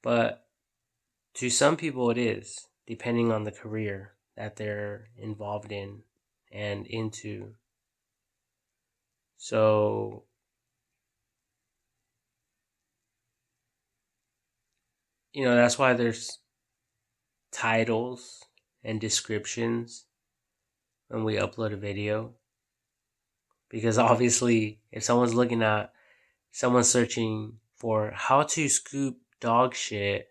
But to some people it is, depending on the career that they're involved in and into. So, that's why there's titles and descriptions when we upload a video. Because obviously, if someone's searching for how to scoop dog shit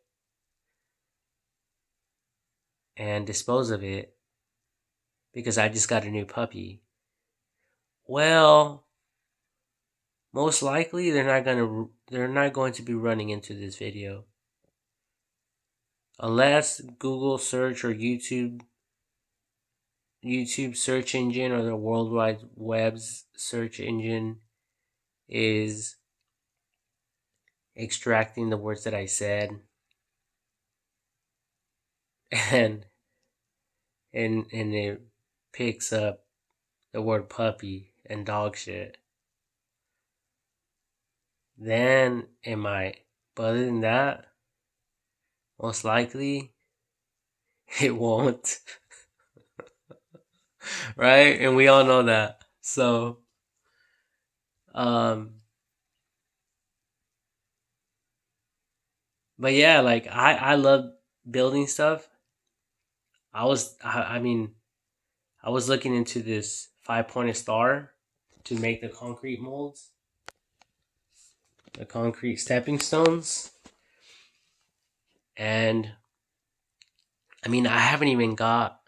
and dispose of it because I just got a new puppy, well, most likely they're not going to be running into this video unless Google search or YouTube search engine or the World Wide Web's search engine is extracting the words that I said and and it picks up the word puppy and dog shit. Then it might. But other than that, most likely it won't. Right? And we all know that. So, um, but yeah, like I love building stuff. I mean, I was looking into this 5-pointed star to make the concrete molds, the concrete stepping stones. And I mean, I haven't even got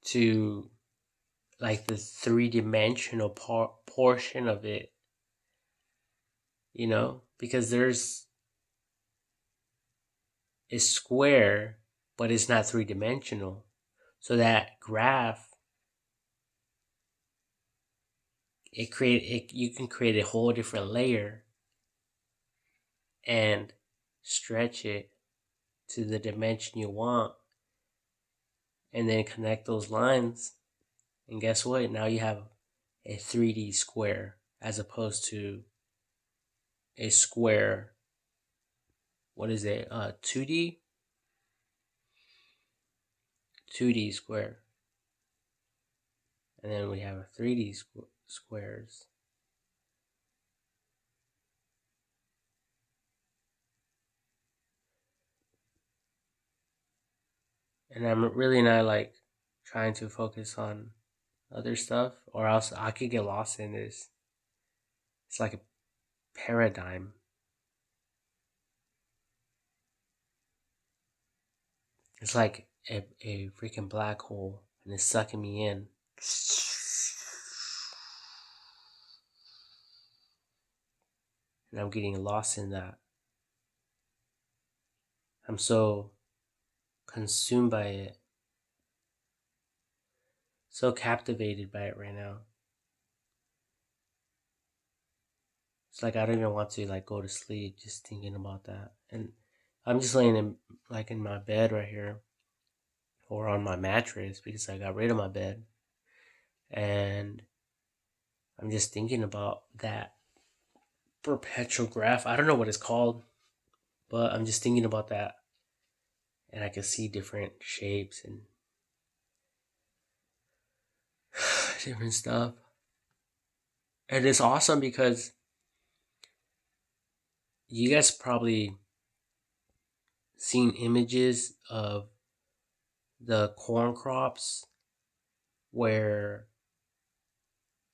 to like the three-dimensional portion of it, because it's square, but it's not three-dimensional. So that graph, you can create a whole different layer and stretch it to the dimension you want, and then connect those lines. And guess what? Now you have a 3D square as opposed to a square. What is it? 2D? 2D square. And then we have a 3D squares. And I'm really not like trying to focus on other stuff, or else I could get lost in this. It's like a paradigm. It's like a freaking black hole, and it's sucking me in. And I'm getting lost in that. I'm so consumed by it, so captivated by it right now. It's like I don't even want to like go to sleep just thinking about that. And I'm just laying in my bed right here, or on my mattress because I got rid of my bed, and I'm just thinking about that perpetual graph. I don't know what it's called, but I'm just thinking about that, and I can see different shapes and different stuff. And it's awesome because you guys probably seen images of the corn crops where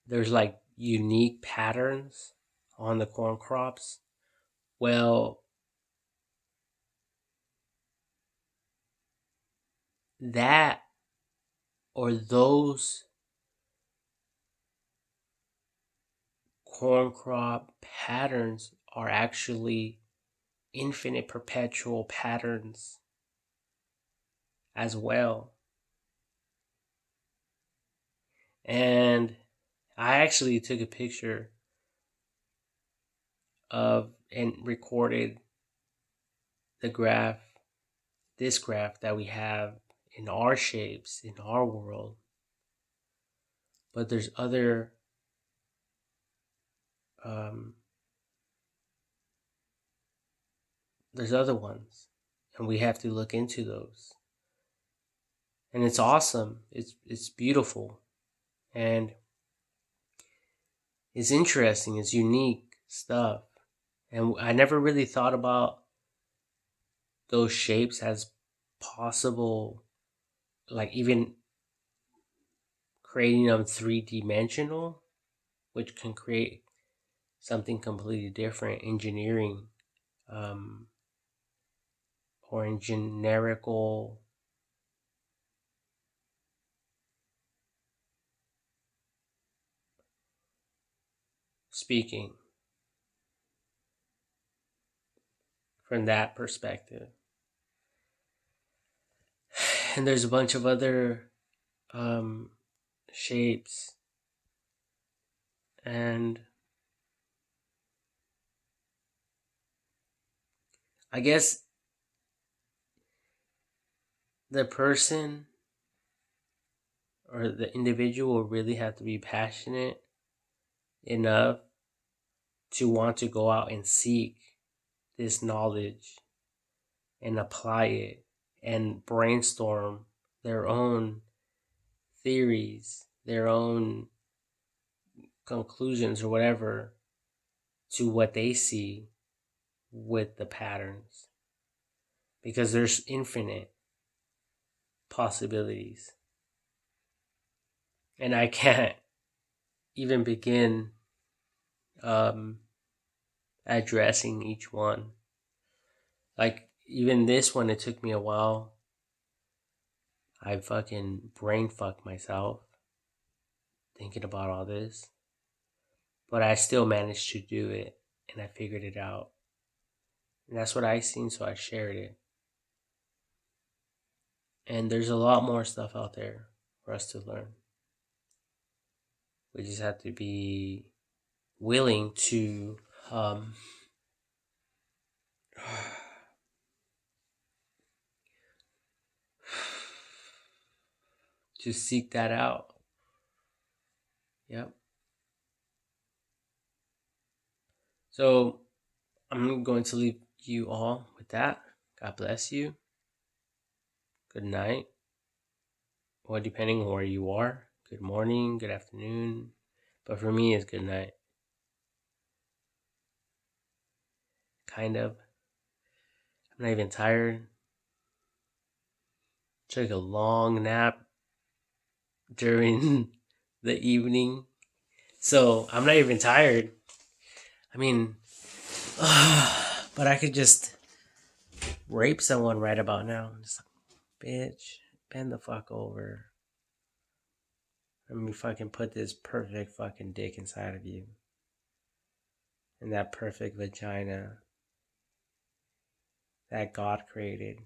there's like unique patterns on the corn crops. Well, that or those corn crop patterns are actually infinite perpetual patterns as well. And I actually took a picture of and recorded this graph that we have in our shapes, in our world. But there's other there's other ones, and we have to look into those. And it's awesome. It's beautiful, and it's interesting. It's unique stuff, and I never really thought about those shapes as possible, like even creating them 3 dimensional, which can create something completely different, engineering, um, or in generical speaking from that perspective. And there's a bunch of other um, shapes, and I guess the person or the individual really have to be passionate enough to want to go out and seek this knowledge and apply it and brainstorm their own theories, their own conclusions, or whatever to what they see with the patterns. Because there's infinite possibilities. And I can't even begin addressing each one. Like, even this one, it took me a while. I fucking brain fucked myself thinking about all this. But I still managed to do it, and I figured it out. And that's what I seen, so I shared it. And there's a lot more stuff out there for us to learn. We just have to be willing to to seek that out. Yep. So I'm going to leave you all with that. God bless you. Good night. Well, depending on where you are, good morning, good afternoon. But for me, it's good night. Kind of. I'm not even tired. Took a long nap during the evening. So I'm not even tired. I mean, but I could just rape someone right about now. Just like, bitch, bend the fuck over. Let me fucking put this perfect fucking dick inside of you. And that perfect vagina that God created.